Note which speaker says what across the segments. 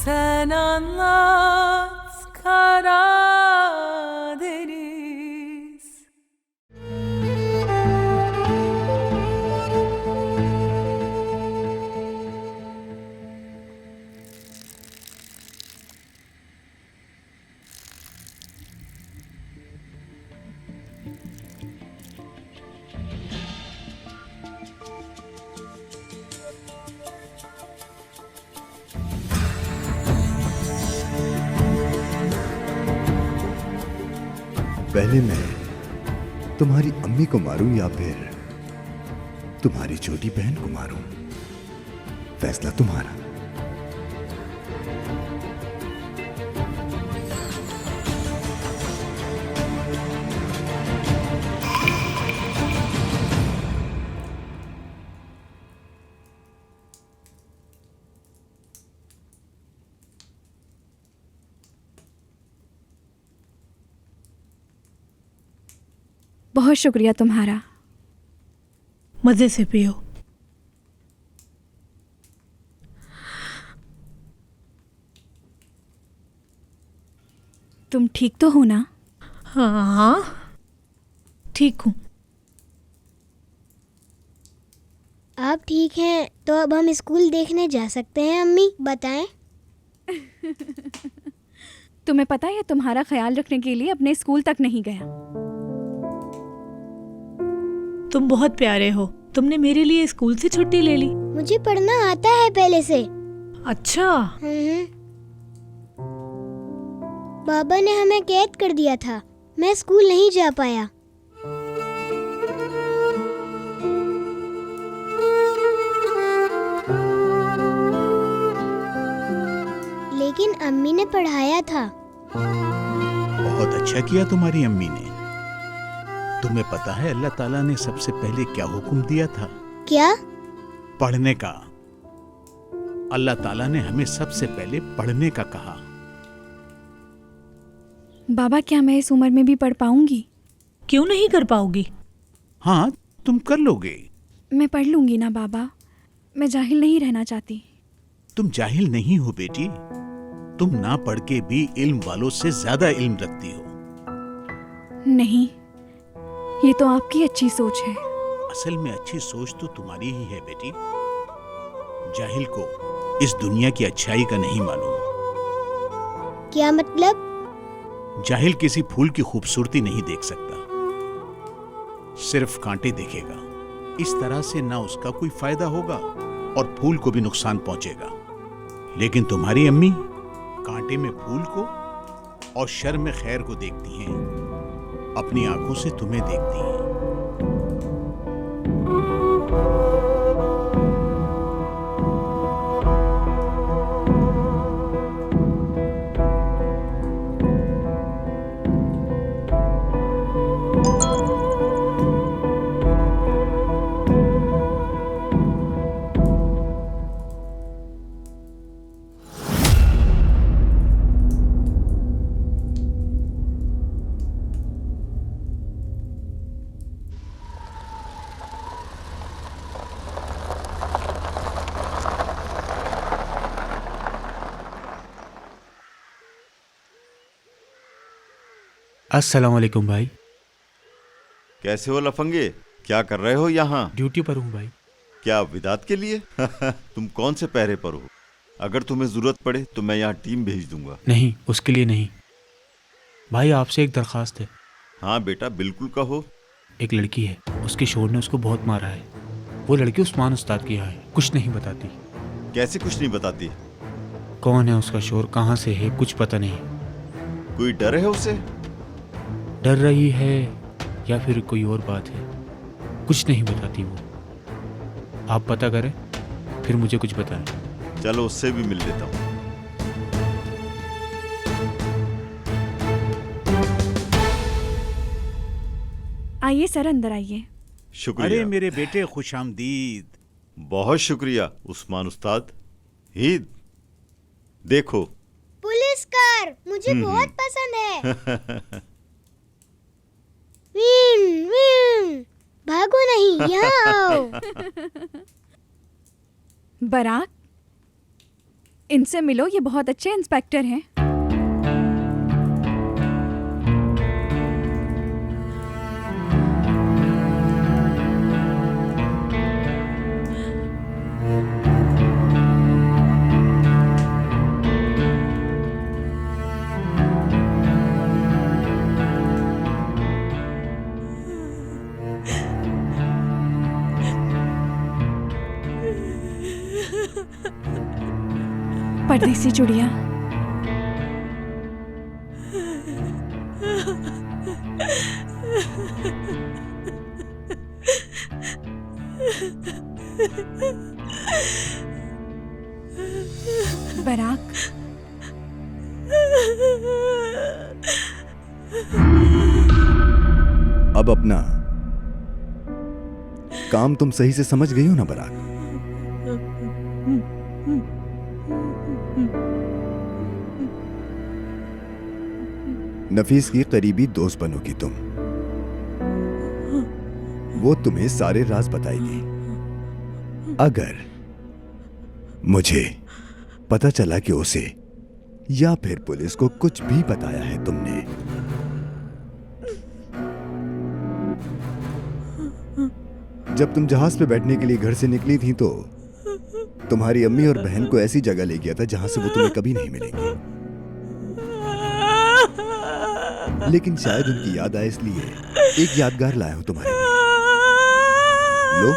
Speaker 1: Sen anlat Karadeniz.
Speaker 2: पहले मैं तुम्हारी अम्मी को मारूं या फिर तुम्हारी छोटी बहन को मारूं, फैसला तुम्हारा।
Speaker 3: बहुत शुक्रिया तुम्हारा।
Speaker 4: मजे से पियो।
Speaker 3: तुम ठीक तो हो ना?
Speaker 4: हाँ ठीक हूँ।
Speaker 5: आप ठीक हैं तो अब हम स्कूल देखने जा सकते हैं अम्मी, बताएं।
Speaker 3: तुम्हें पता है तुम्हारा ख्याल रखने के लिए अपने स्कूल तक नहीं गया।
Speaker 4: तुम बहुत प्यारे हो। तुमने मेरे लिए स्कूल से छुट्टी ले ली।
Speaker 5: मुझे पढ़ना आता है पहले से।
Speaker 4: अच्छा।
Speaker 5: बाबा ने हमें कैद कर दिया था, मैं स्कूल नहीं जा पाया। लेकिन अम्मी ने पढ़ाया था।
Speaker 6: बहुत अच्छा किया तुम्हारी अम्मी ने। तुम्हें पता है अल्लाह ताला ने सबसे पहले क्या हुक्म दिया था?
Speaker 5: क्या?
Speaker 6: पढ़ने का। अल्लाह ताला ने हमें सबसे पहले पढ़ने का कहा।
Speaker 3: बाबा क्या मैं इस उम्र में भी पढ़ पाऊंगी?
Speaker 4: क्यों नहीं कर पाओगी?
Speaker 6: हाँ तुम कर लोगे।
Speaker 3: मैं पढ़ लूंगी ना बाबा, मैं जाहिल नहीं रहना चाहती।
Speaker 6: तुम जाहिल नहीं हो बेटी, तुम ना पढ़ के भी इल्म वालों से ज्यादा इल्म रखती हो।
Speaker 3: नहीं, ये तो आपकी अच्छी सोच है।
Speaker 6: असल में अच्छी सोच तो तुम्हारी ही है बेटी। जाहिल को इस दुनिया की अच्छाई का नहीं मालूम।
Speaker 5: क्या मतलब?
Speaker 6: जाहिल किसी फूल की खूबसूरती नहीं देख सकता, सिर्फ कांटे देखेगा। इस तरह से ना उसका कोई फायदा होगा और फूल को भी नुकसान पहुंचेगा। लेकिन तुम्हारी अम्मी कांटे में फूल को और शर में खैर को देखती हैं, अपनी आंखों से तुम्हें देखती हैं।
Speaker 7: अस्सलाम वालेकुम भाई।
Speaker 8: कैसे हो लफंगे, क्या कर रहे हो यहाँ?
Speaker 7: ड्यूटी पर हूँ भाई।
Speaker 8: क्या विदात के लिए? तुम कौन से पहरे पर हो? अगर तुम्हें जरूरत पड़े तो मैं यहाँ टीम भेज दूंगा।
Speaker 7: नहीं, उसके लिए नहीं भाई, आपसे एक दरख्वास्त है।
Speaker 8: हाँ बेटा बिल्कुल कहो।
Speaker 7: एक लड़की है, उसके शोर ने उसको बहुत मारा है। वो लड़की उस्मान उस्ताद की यहाँ है, कुछ नहीं बताती।
Speaker 8: कैसे कुछ नहीं बताती?
Speaker 7: कौन है उसका शोर, कहाँ से है, कुछ पता नहीं।
Speaker 8: कोई डर है उसे?
Speaker 7: डर रही है या फिर कोई और बात है, कुछ नहीं बताती वो। आप पता करें फिर मुझे कुछ बताएं।
Speaker 8: चलो उससे भी मिल लेता हूँ।
Speaker 3: आइए सर, अंदर आइए।
Speaker 8: शुक्रिया।
Speaker 6: अरे मेरे बेटे खुशामदीद।
Speaker 8: बहुत शुक्रिया उस्मान उस्ताद। ईद देखो।
Speaker 5: पुलिस कार मुझे बहुत पसंद है। वीन, वीन, भागो नहीं, यहाँ आओ।
Speaker 3: बराक, इनसे मिलो, ये बहुत अच्छे इंस्पेक्टर हैं। परदेसी चुड़िया, बराक,
Speaker 2: अब अपना काम तुम सही से समझ गई हो ना बराक? नफीस की करीबी दोस्त बनोगी तुम। वो तुम्हें सारे राज बताएगी। अगर मुझे पता चला कि उसे या फिर पुलिस को कुछ भी बताया है तुमने, जब तुम जहाज पे बैठने के लिए घर से निकली थी तो तुम्हारी अम्मी और बहन को ऐसी जगह ले गया था जहां से वो तुम्हें कभी नहीं मिलेंगी। लेकिन शायद उनकी याद आए इसलिए एक यादगार लाया हूं तुम्हारे लिए। लो,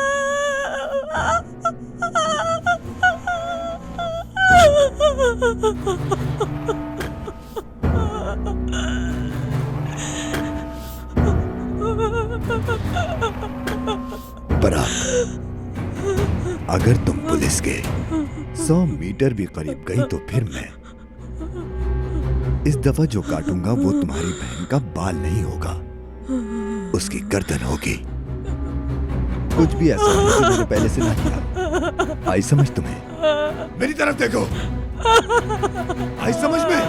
Speaker 2: बराक, अगर तुम पुलिस के 100 मीटर भी करीब गई तो फिर मैं इस दफा जो काटूंगा वो तुम्हारी बहन का बाल नहीं होगा, उसकी गर्दन होगी। कुछ भी ऐसा है जो मैंने पहले से ना किया। आई समझ तुम्हें? मेरी तरफ देखो, आई समझ में?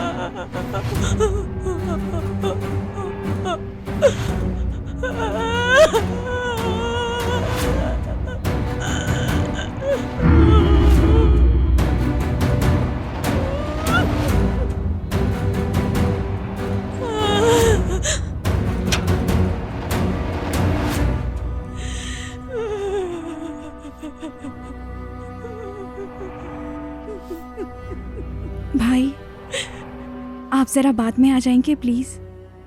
Speaker 3: भाई, आप जरा बाद में आ जाएंगे प्लीज।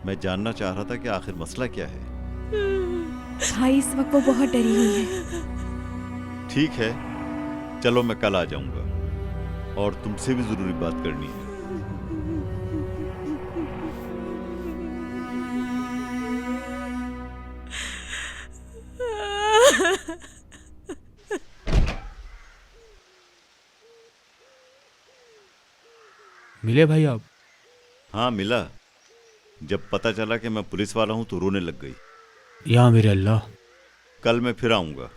Speaker 8: मैं जानना चाह रहा था कि आखिर मसला क्या है।
Speaker 3: भाई इस वक्त वो बहुत डरी हुई है।
Speaker 8: ठीक है, चलो मैं कल आ जाऊंगा और तुमसे भी जरूरी बात करनी है।
Speaker 7: मिले भाई आप?
Speaker 8: हाँ मिला। जब पता चला कि मैं पुलिस वाला हूं तो रोने लग गई।
Speaker 7: या मेरे अल्लाह।
Speaker 8: कल मैं फिर आऊंगा।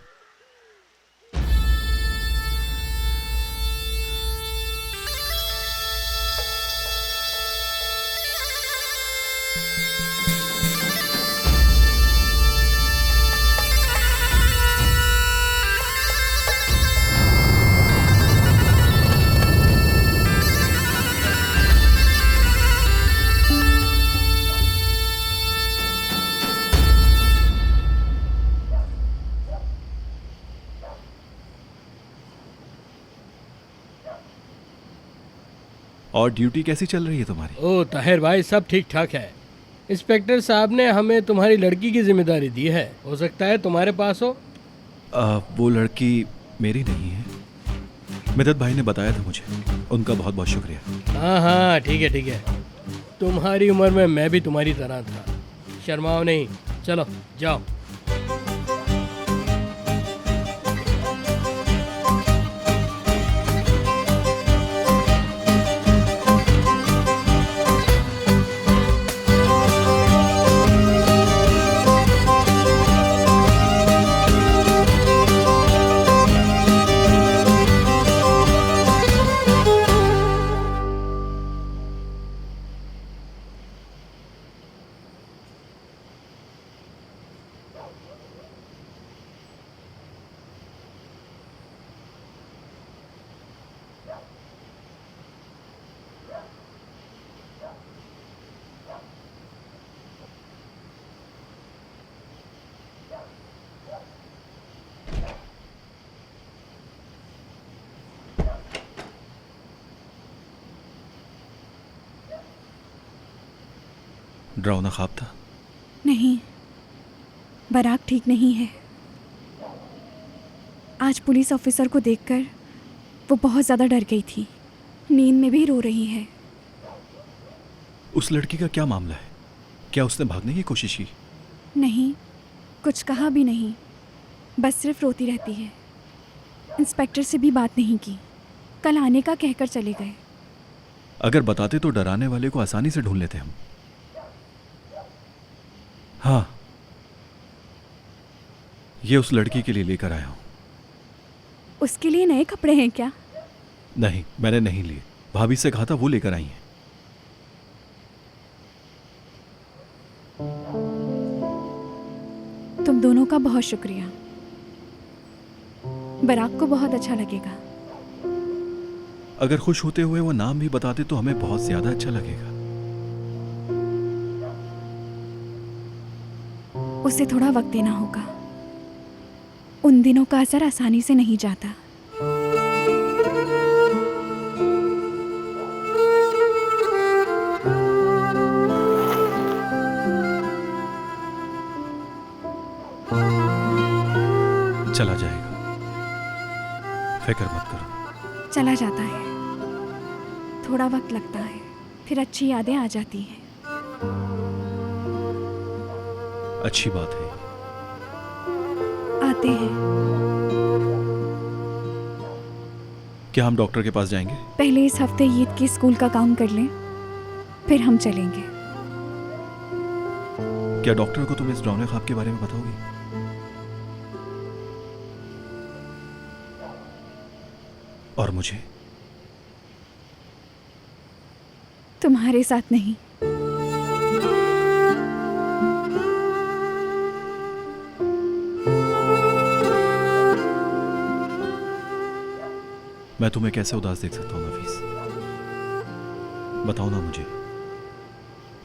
Speaker 9: और ड्यूटी कैसी चल रही है तुम्हारी?
Speaker 10: ओ ताहिर भाई, सब ठीक ठाक है। इंस्पेक्टर साहब ने हमें तुम्हारी लड़की की जिम्मेदारी दी है। हो सकता है तुम्हारे पास हो।
Speaker 9: वो लड़की मेरी नहीं है। मिदत भाई ने बताया था मुझे, उनका बहुत बहुत शुक्रिया।
Speaker 10: हाँ हाँ, ठीक है ठीक है। तुम्हारी उम्र में मैं भी तुम्हारी तरह था। शर्माओ नहीं, चलो जाओ।
Speaker 9: डरावना ख्वाब था?
Speaker 3: नहीं, बराक ठीक नहीं है। आज पुलिस ऑफिसर को देखकर वो बहुत ज़्यादा डर गई थी, नींद में भी रो रही है।
Speaker 9: उस लड़की का क्या मामला है? क्या उसने भागने की कोशिश की?
Speaker 3: नहीं, कुछ कहा भी नहीं, बस सिर्फ रोती रहती है। इंस्पेक्टर से भी बात नहीं की, कल आने का कहकर चले गए।
Speaker 9: अगर बताते तो डराने वाले को आसानी से ढूंढ लेते हम। हाँ, ये उस लड़की के लिए लेकर आया हूं।
Speaker 3: उसके लिए नए कपड़े हैं क्या?
Speaker 9: नहीं, मैंने नहीं लिए। भाभी से कहा था, वो लेकर आई हैं।
Speaker 3: तुम दोनों का बहुत शुक्रिया। बराक को बहुत अच्छा लगेगा।
Speaker 9: अगर खुश होते हुए वो नाम भी बताते तो हमें बहुत ज्यादा अच्छा लगेगा।
Speaker 3: उसे थोड़ा वक्त देना होगा। उन दिनों का असर आसानी से नहीं जाता।
Speaker 9: चला जाएगा, फिक्र मत करो।
Speaker 3: चला जाता है, थोड़ा वक्त लगता है, फिर अच्छी यादें आ जाती हैं।
Speaker 9: अच्छी बात है।
Speaker 3: आते हैं।
Speaker 9: क्या हम डॉक्टर के पास जाएंगे?
Speaker 3: पहले इस हफ्ते ईद की स्कूल का काम कर लें, फिर हम चलेंगे।
Speaker 9: क्या डॉक्टर को तुम इस डरावने ख्वाब के बारे में बताओगी? और मुझे?
Speaker 3: तुम्हारे साथ नहीं।
Speaker 9: मैं तुम्हें कैसे उदास देख सकता हूं नफीस? बताओ ना मुझे।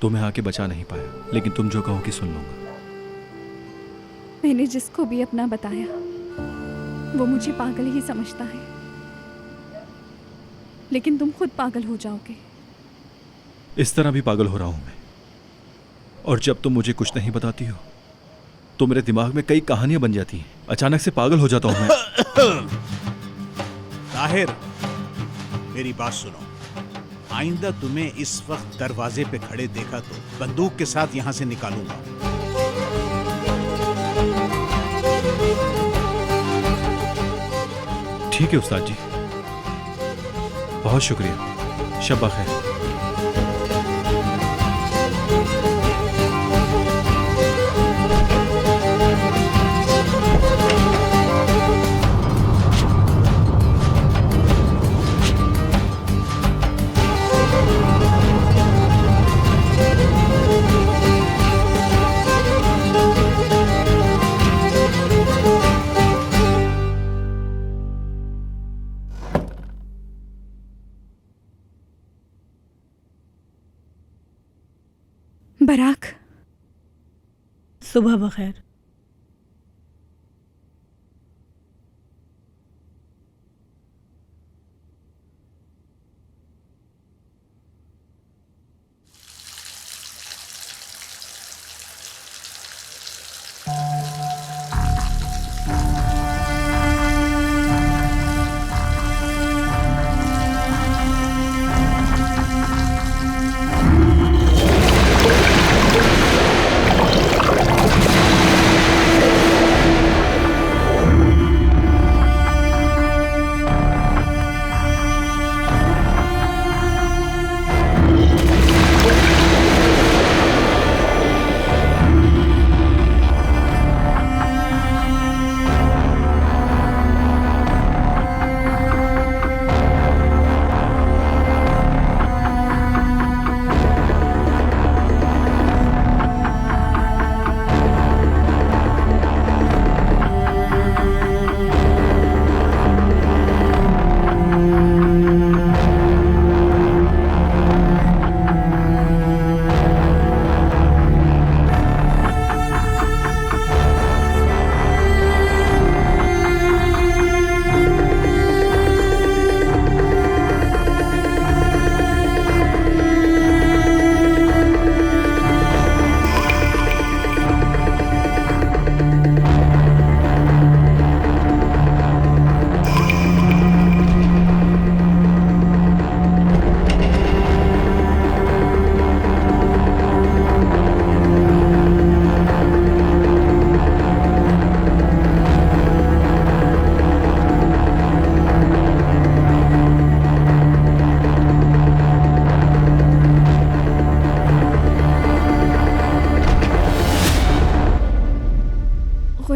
Speaker 9: तुम्हें आके बचा नहीं पाया, लेकिन तुम जो कहो कि सुन लूंगा।
Speaker 3: मैंने जिसको भी अपना बताया वो मुझे पागल ही समझता है, लेकिन तुम खुद पागल हो जाओगे।
Speaker 9: इस तरह भी पागल हो रहा हूं मैं। और जब तुम मुझे कुछ नहीं बताती हो तो मेरे दिमाग में कई कहानियां बन जाती हैं। अचानक से पागल हो जाता हूं मैं।
Speaker 6: ताहिर, मेरी बात सुनो। आइंदा तुम्हें इस वक्त दरवाजे पे खड़े देखा तो बंदूक के साथ यहां से निकालूंगा।
Speaker 9: ठीक है उस्ताद जी, बहुत शुक्रिया। शब खैर।
Speaker 3: बराक,
Speaker 4: सुबह बखैर।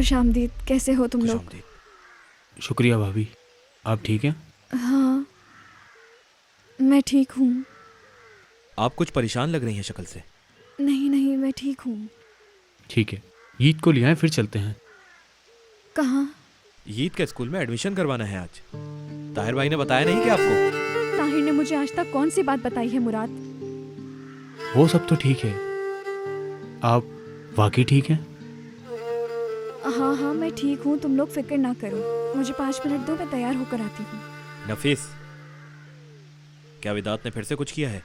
Speaker 3: खुशामदीद। कैसे हो तुम लोग?
Speaker 7: शुक्रिया भाभी। आप ठीक हैं?
Speaker 3: हाँ, मैं ठीक हूँ।
Speaker 11: आप कुछ परेशान लग रही हैं शक्ल से।
Speaker 3: नहीं नहीं, मैं ठीक हूँ।
Speaker 7: ठीक है, ईद को ले आए, फिर चलते हैं।
Speaker 3: कहाँ?
Speaker 11: ईद के स्कूल में एडमिशन करवाना है आज। ताहिर भाई ने बताया नहीं कि आपको?
Speaker 3: ताहिर ने मुझे आज तक कौन सी बात बताई है मुराद?
Speaker 7: वो सब तो ठीक है, आप वाकई ठीक हैं?
Speaker 3: हाँ हाँ, मैं ठीक हूँ, तुम लोग फिक्र ना करो। मुझे 5 मिनट दो, मैं तैयार होकर आती हूँ।
Speaker 11: नफीस, क्या विदात ने फिर से कुछ किया है?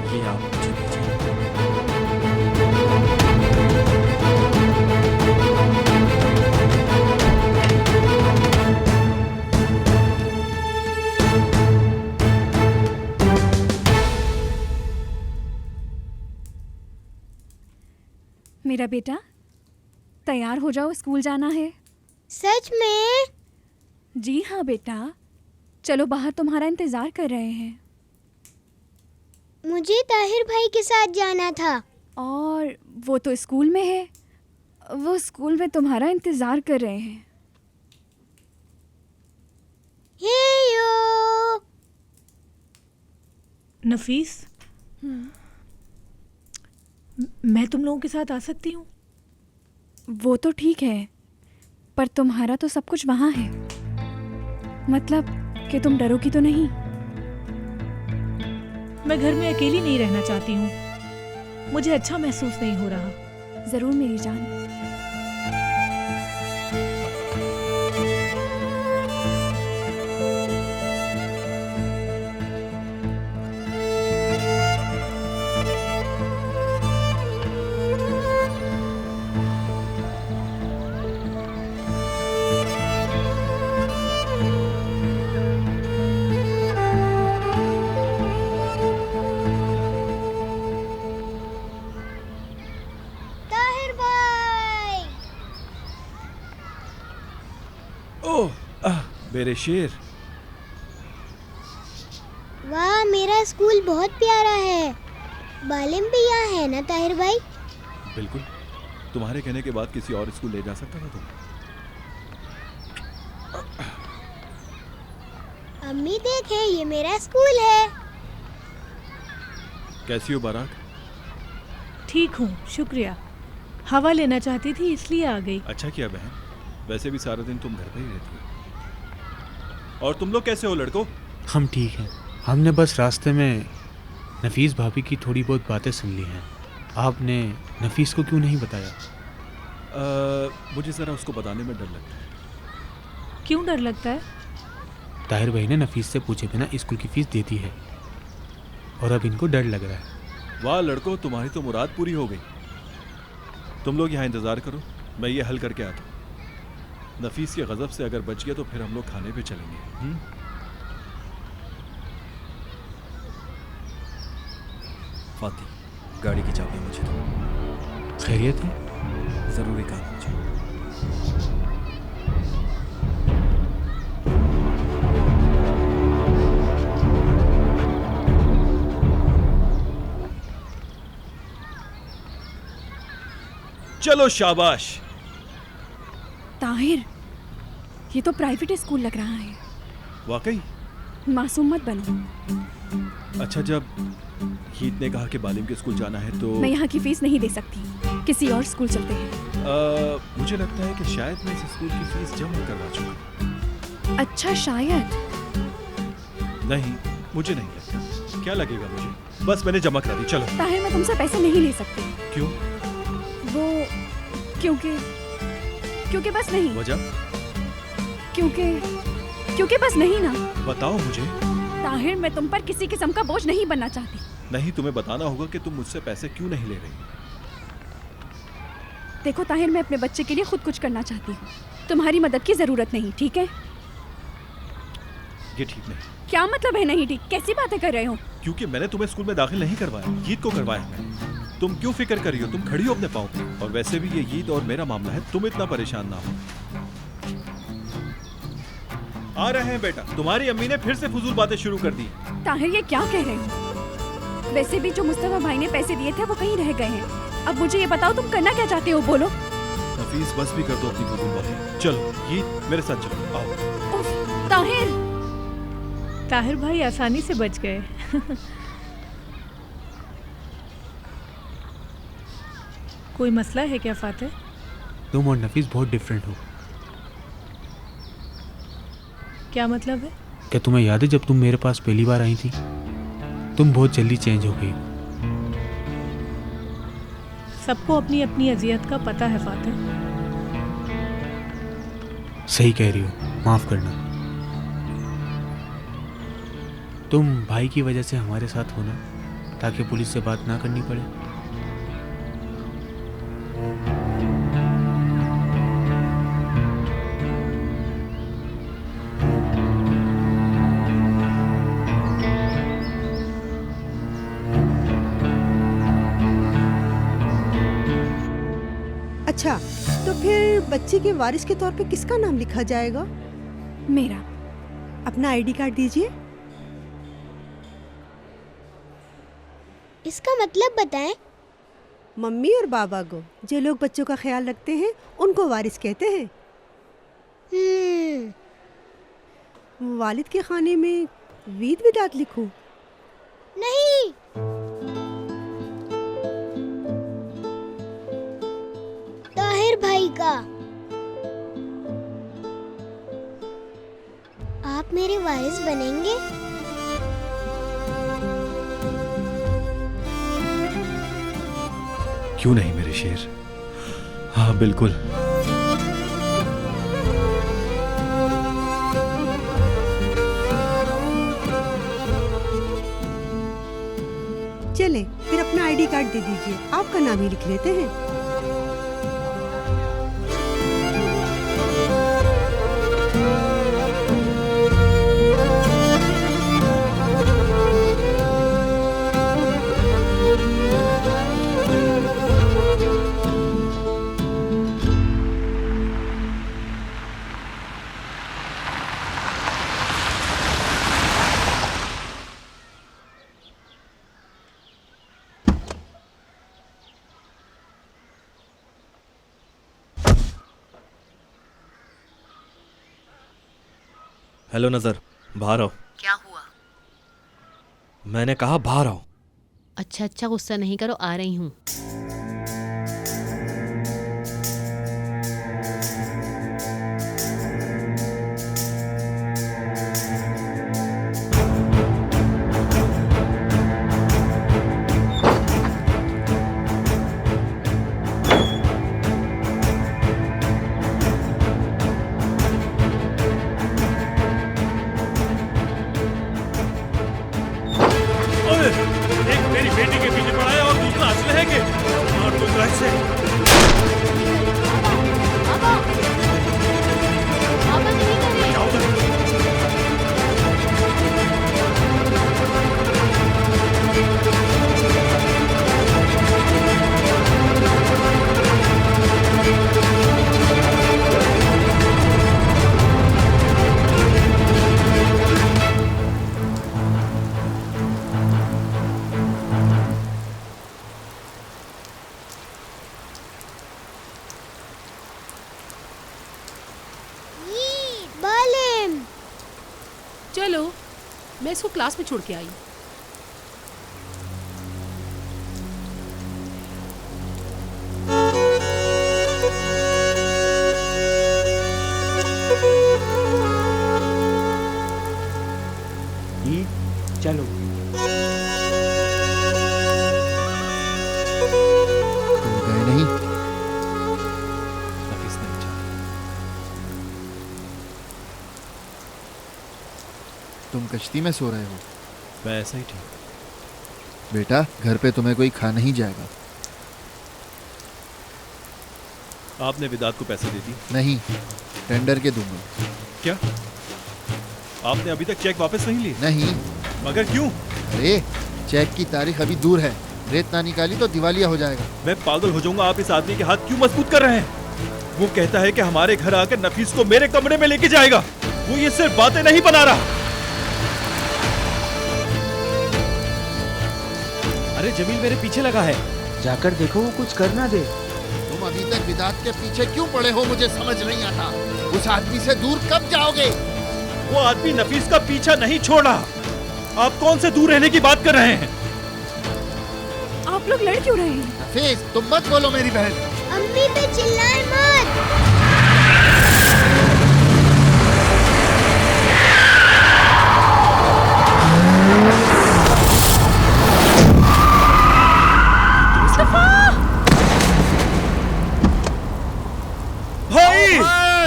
Speaker 11: ये आप मुझे दीजिए।
Speaker 3: मेरा बेटा, तैयार हो जाओ, स्कूल जाना है।
Speaker 5: सच में?
Speaker 3: जी हाँ बेटा, चलो बाहर तुम्हारा इंतजार कर रहे हैं।
Speaker 5: मुझे ताहिर भाई के साथ जाना था।
Speaker 3: और वो तो स्कूल में है, वो स्कूल में तुम्हारा इंतजार कर रहे हैं।
Speaker 5: हे यो।
Speaker 4: नफीस, मैं तुम लोगों के साथ आ सकती हूँ?
Speaker 3: वो तो ठीक है, पर तुम्हारा तो सब कुछ वहाँ है। मतलब कि तुम डरोगी तो नहीं?
Speaker 4: मैं घर में अकेली नहीं रहना चाहती हूँ, मुझे अच्छा महसूस नहीं हो रहा।
Speaker 3: ज़रूर मेरी जान।
Speaker 5: ताहिर भाई।
Speaker 9: ओह, मेरे शेर।
Speaker 5: वाह, मेरा स्कूल बहुत प्यारा है। बालिम भी यहाँ है ना ताहिर भाई?
Speaker 9: बिल्कुल, तुम्हारे कहने के बाद किसी और स्कूल ले जा सकता था तुम।
Speaker 5: अम्मी देखें, ये मेरा स्कूल है।
Speaker 9: कैसी हो बाराक?
Speaker 4: ठीक हूँ, शुक्रिया। हवा लेना चाहती थी इसलिए आ गई।
Speaker 9: अच्छा किया बहन, वैसे भी सारा दिन तुम घर पर ही रहती हो। और तुम लोग कैसे हो लड़कों?
Speaker 7: हम ठीक हैं। हमने बस रास्ते में नफीस भाभी की थोड़ी बहुत बातें सुन ली हैं। आपने नफीस को क्यों नहीं बताया?
Speaker 9: मुझे ज़रा उसको बताने में डर लगता है।
Speaker 4: क्यों डर लगता है?
Speaker 7: ताहिर भाई ने नफीस से पूछे बिना स्कूल की फीस दे दी है और अब इनको डर लग रहा है।
Speaker 9: वाह लड़कों, तुम्हारी तो मुराद पूरी हो गई। तुम लोग यहाँ इंतज़ार करो, मैं ये हल करके आता हूँ। नफीस के गज़ब से अगर बच गया तो फिर हम लोग खाने पे चलेंगे।
Speaker 11: फाती, गाड़ी की चाबी मुझे दो।
Speaker 7: खैरियत है?
Speaker 11: जरूरी काम है मुझे।
Speaker 9: चलो शाबाश।
Speaker 3: ताहिर, ये तो प्राइवेट स्कूल लग रहा है।
Speaker 9: वाकई?
Speaker 3: मासूम मत बनो।
Speaker 9: अच्छा, जब हीत ने कहा कि बालिम के स्कूल जाना है तो
Speaker 3: मैं यहाँ की फीस नहीं दे सकती, किसी और स्कूल चलते हैं।
Speaker 9: मुझे लगता है कि शायद मैं इस स्कूल की फीस जमा करवा चुका।
Speaker 3: अच्छा, शायद।
Speaker 9: नहीं, मुझे नहीं लगता। क्या लगेगा मुझे? बस मैंने जमा करा दी। चलो।
Speaker 3: ताहिर, मैं तुमसे पैसे नहीं ले सकती।
Speaker 9: क्यों?
Speaker 3: वो क्योंकि बस नहीं।
Speaker 9: वजह?
Speaker 3: क्योंकि बस नहीं ना।
Speaker 9: बताओ मुझे।
Speaker 3: ताहिर, मैं तुम पर किसी किस्म का बोझ नहीं बनना चाहती।
Speaker 9: नहीं, तुम्हें बताना होगा कि तुम मुझसे पैसे क्यों नहीं ले रही।
Speaker 3: देखो ताहिर, मैं अपने बच्चे के लिए खुद कुछ करना चाहती हूँ, तुम्हारी मदद की जरूरत नहीं, ठीक है?
Speaker 9: ये ठीक नहीं।
Speaker 3: क्या मतलब है नहीं ठीक? कैसी बातें कर रहे हो?
Speaker 9: क्योंकि मैंने तुम्हें स्कूल में दाखिल नहीं करवाया, ईद को करवाया है। तुम क्यों फिक्र कर रही हो? तुम खड़ी हो अपने पाँव पे। और वैसे भी ये ईद और मेरा मामला है, तुम इतना परेशान ना हो। आ रहे हैं बेटा, तुम्हारी अम्मी ने फिर से फजूल बातें शुरू कर दी।
Speaker 3: ताहिर ये क्या कह रहे हो? वैसे भी जो मुस्तफा भाई ने पैसे दिए थे वो कहीं रह गए हैं। अब मुझे ये बताओ तुम करना क्या चाहते हो, बोलो।
Speaker 9: नफीस बस भी कर दो अपनी फजूल बातें। चलो ये मेरे साथ चलो, आओ।
Speaker 3: उफ, ताहिर।
Speaker 4: ताहिर भाई आसानी से बच गए। कोई मसला है क्या फातिह?
Speaker 7: तुम और नफीस बहुत डिफरेंट हो।
Speaker 4: क्या मतलब है?
Speaker 7: क्या तुम्हें याद है जब तुम मेरे पास पहली बार आई थी? तुम बहुत जल्दी चेंज हो गई।
Speaker 4: सबको अपनी अपनी अजियत का पता है फातिह।
Speaker 7: सही कह रही हो, माफ करना। तुम भाई की वजह से हमारे साथ होना ताकि पुलिस से बात ना करनी पड़े।
Speaker 12: अच्छा, तो फिर बच्चे के वारिस के तौर पे किसका नाम लिखा जाएगा?
Speaker 3: मेरा।
Speaker 12: अपना आईडी कार्ड दीजिए।
Speaker 5: इसका मतलब बताएं।
Speaker 12: मम्मी और बाबा को, जो लोग बच्चों का ख्याल रखते हैं, उनको वारिस कहते हैं। वालिद के खाने में वीद विदात लिखूं?
Speaker 5: नहीं। ताहिर भाई का। आप मेरे वारिस बनेंगे?
Speaker 9: क्यों नहीं मेरे शेर? हाँ बिल्कुल।
Speaker 12: चले, फिर अपना आईडी कार्ड दे दीजिए, आपका नाम ही लिख लेते हैं।
Speaker 11: हेलो नजर, बाहर आओ।
Speaker 13: क्या हुआ?
Speaker 11: मैंने कहा बाहर आओ।
Speaker 13: अच्छा अच्छा, गुस्सा नहीं करो, आ रही हूँ।
Speaker 9: एक मेरी बेटी के पीछे पड़ा है और दूसरा असलहे के। मार दो ट्रक से।
Speaker 13: चलो, मैं इसको क्लास में छोड़ के आई।
Speaker 7: चलो।
Speaker 2: तुम गए नहीं?
Speaker 9: नफीस नहीं जा।
Speaker 2: तुम कश्ती में सो रहे हो?
Speaker 9: मैं ऐसा ही ठीक।
Speaker 2: बेटा, घर पे तुम्हें कोई खा नहीं जाएगा।
Speaker 9: आपने विदात को पैसे दे दिए?
Speaker 2: नहीं, टेंडर के दूंगा।
Speaker 9: क्या आपने अभी तक चेक वापस नहीं लिए?
Speaker 14: नहीं।
Speaker 9: मगर क्यों?
Speaker 14: अरे चेक की तारीख अभी दूर है, रेत ना निकाली तो दिवालिया हो जाएगा।
Speaker 9: मैं पागल हो जाऊंगा, आप इस आदमी के हाथ क्यों मजबूत कर रहे हैं? वो कहता है कि हमारे घर आकर नफीस को मेरे कमरे में लेके जाएगा। वो ये सिर्फ बातें नहीं बना रहा।
Speaker 11: अरे जमील मेरे पीछे लगा है,
Speaker 14: जाकर देखो वो कुछ कर ना दे। तुम अभी तक विदात के पीछे क्यों पड़े हो, मुझे समझ नहीं आता। उस आदमी से दूर कब जाओगे?
Speaker 9: वो आदमी नफीस का पीछा नहीं छोड़ा। आप कौन से दूर रहने की बात कर रहे हैं?
Speaker 3: आप लोग लड़ क्यों रहे हैं?
Speaker 14: नफीस तुम मत बोलो मेरी बहन।
Speaker 5: अम्मी पे चिल्लाए मत।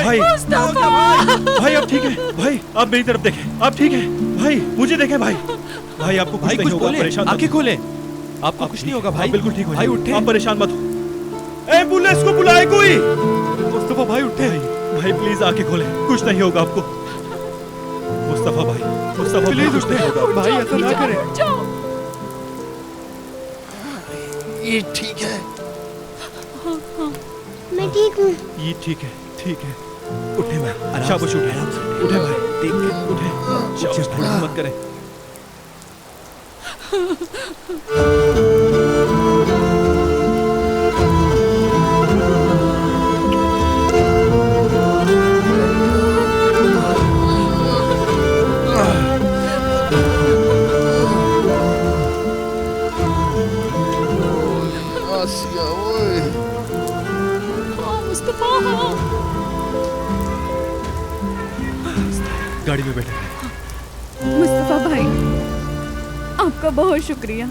Speaker 9: भाई भाई आप ठीक है? भाई आप मेरी तरफ देखें, आप ठीक है? भाई मुझे देखें भाई। भाई आपको
Speaker 11: भाई
Speaker 9: कुछ
Speaker 11: कुछ
Speaker 9: नहीं होगा,
Speaker 11: बोले,
Speaker 9: परेशान
Speaker 11: आंखें खोले, आपको कुछ नहीं होगा भाई।
Speaker 9: बिल्कुल ठीक हो
Speaker 11: भाई
Speaker 9: जाएगा।
Speaker 11: उठे,
Speaker 9: आप परेशान मत हो। एम्बुलेंस को बुलाए कोई। मुस्तफा भाई उठे। भाई प्लीज आंखें खोले, कुछ नहीं होगा आपको। मुस्तफा भाई, मुस्तफा प्लीज उठे। भाई ऐसा ना करें।
Speaker 14: ये ठीक है,
Speaker 5: मैं ठीक हूँ।
Speaker 9: ये ठीक है, ठीक है। उठे भाई, शाबाश उठे, उठे भाई, ठीक है, उठे। शाबाश, थोड़ा मत करें। गाड़ी में बैठे।
Speaker 3: मुस्तफा भाई, आपका बहुत शुक्रिया।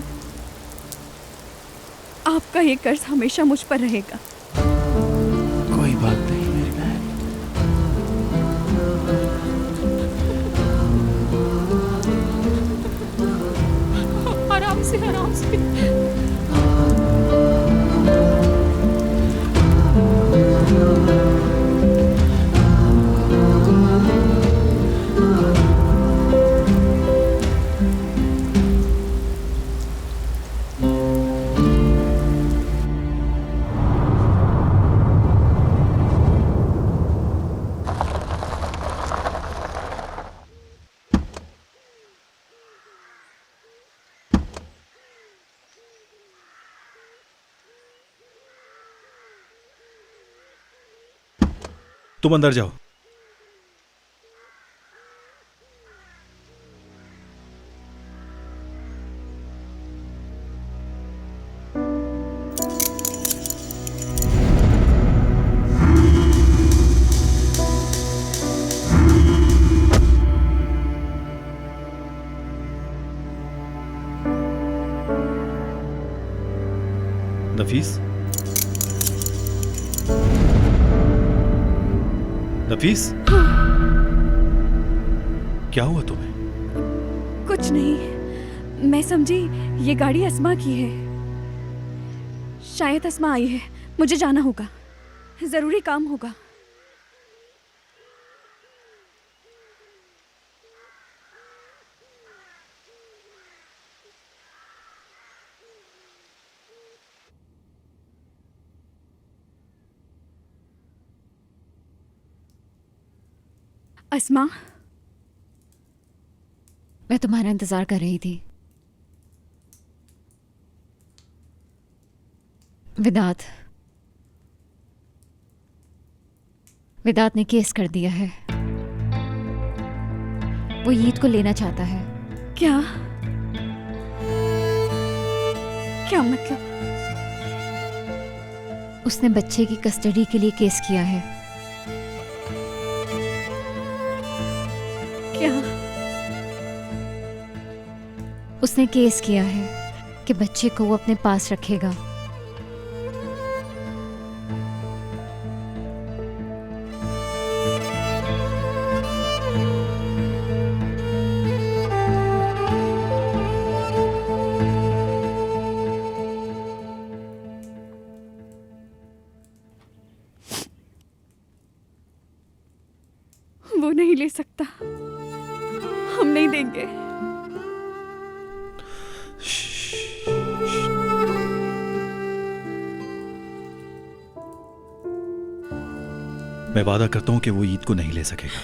Speaker 3: आपका ये कर्ज हमेशा मुझ पर रहेगा।
Speaker 11: कोई बात नहीं मेरी बहन।
Speaker 13: आराम से, आराम से।
Speaker 9: तुम अंदर जाओ। नफीस, नफीस, क्या हुआ तुम्हें?
Speaker 3: कुछ नहीं, मैं समझी ये गाड़ी अस्मा की है। शायद अस्मा आई है, मुझे जाना होगा, जरूरी काम होगा। अस्मा,
Speaker 15: मैं तुम्हारा इंतजार कर रही थी। विदात ने केस कर दिया है। वो ईद को लेना चाहता है।
Speaker 3: क्या क्या मतलब?
Speaker 15: उसने बच्चे की कस्टडी के लिए केस किया है।
Speaker 3: क्या?
Speaker 15: उसने केस किया है कि बच्चे को वो अपने पास रखेगा।
Speaker 3: वो नहीं ले सकता। हम नहीं देंगे।
Speaker 9: मैं वादा करता हूं कि वो ईद को नहीं ले सकेगा।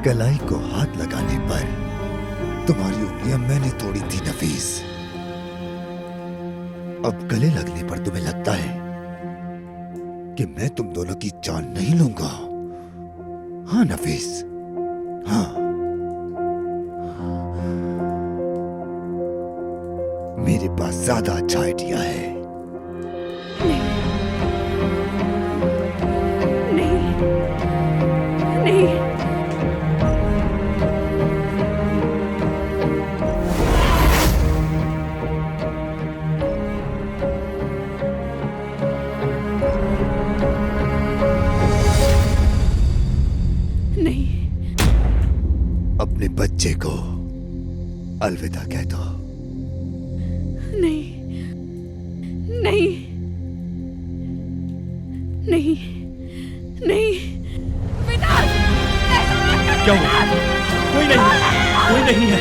Speaker 2: कलाई को हाथ लगाने पर तुम्हारी उंगलियां मैंने तोड़ी थी नफीस। अब गले लगने पर तुम्हें लगता है कि मैं तुम दोनों की जान नहीं लूंगा? हाँ नफीस, हाँ। मेरे पास ज्यादा अच्छा आइडिया है।
Speaker 3: नहीं।
Speaker 2: अपने बच्चे को अलविदा कह दो।
Speaker 3: नहीं, नहीं, नहीं, नहीं,
Speaker 9: क्या हुआ? कोई नहीं है।